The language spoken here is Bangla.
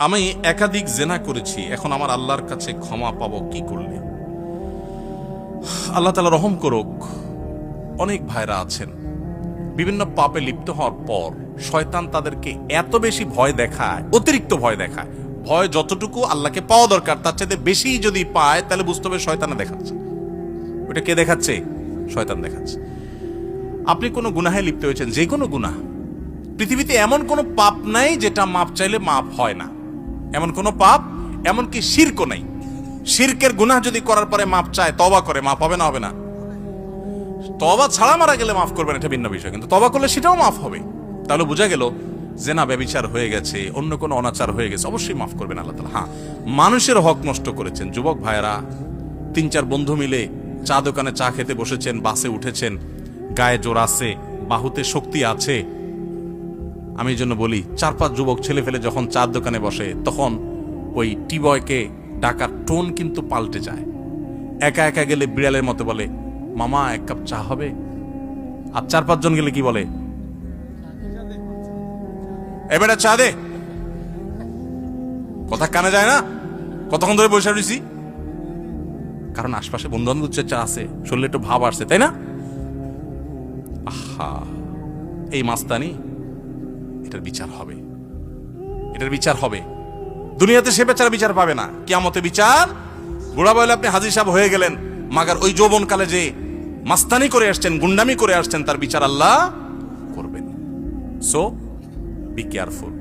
আমি একাধিক জেনা করেছি, এখন আমার আল্লাহর কাছে ক্ষমা পাবো কি করলে? আল্লাহ তাআলা রহম করুক। অনেক ভাইরা আছেন বিভিন্ন পাপে লিপ্ত হওয়ার পর শয়তান তাদেরকে এত বেশি ভয় দেখায়, অতিরিক্ত ভয় দেখায়। ভয় যতটুকু আল্লাহকে পাওয়া দরকার তার চাইতে বেশি যদি পায় তাহলে বুঝতে হবে শয়তানে দেখাচ্ছে। ওটা কে দেখাচ্ছে? শয়তান দেখাচ্ছে। আপনি কোনো গুনাহে লিপ্ত হয়েছেন, যে কোনো গুনাহ, পৃথিবীতে এমন কোনো পাপ নাই যেটা মাপ চাইলে মাপ হয় না। এমন কোনো পাপ, এমনকি শিরকও নাই। শিরকের গুনাহ যদি করার পরে মাপ চায়, তওবা করে, মাপ হবে না? হবে না? তওবা ছাড়া মারা গেলে মাফ করবেন, এটা ভিন্ন বিষয়, কিন্তু তওবা করলে সেটাও মাফ হবে। তাহলে বোঝা গেল জেনা ব্যভিচার হয়ে গেছে, অন্য কোনো অনাচার হয়ে গেছে, অবশ্যই মাফ করবেন আল্লাহ তাআলা। হ্যাঁ, মানুষের হক নষ্ট করেছেন, যুবক ভাইয়েরা 3-4 বন্ধু মিলে চা দোকানে চা খেতে বসেছেন, বাসে উঠেছেন, গায়ে জোর আছে, বাহুতে শক্তি আছে। আমি এই জন্য বলি, 4-5 যুবক ছেলে ফেলে যখন চার দোকানে বসে তখন ওই টিবয়কে ডাকার টোন কিন্তু পাল্টে যায়। একা একা গেলে বিড়ালের মতো বলে, মামা 1 কাপ চা হবে? আর 4-5 জন গেলে কি বলে? এবারে চা দে। কথা কানে যায় না? কতক্ষণ ধরে বসে রয়েছি, কারণ আশপাশে বন্ধু বান্ধব চা আছে, শরীরে একটু ভাব আসছে, তাই না? আহা, এই মাস্তানি, এটার বিচার হবে, এটার বিচার হবে। দুনিয়াতে সে বেচারা বিচার পাবে না, কিয়ামতে বিচার। বুড়া বলে আপনি হাজী সাহেব হয়ে গেলেন, মাগার ওই যৌবনকালে যে মাস্তানি করে আসছেন, গুন্ডামি করে আসছেন, তার বিচার আল্লাহ করবেন। So be careful.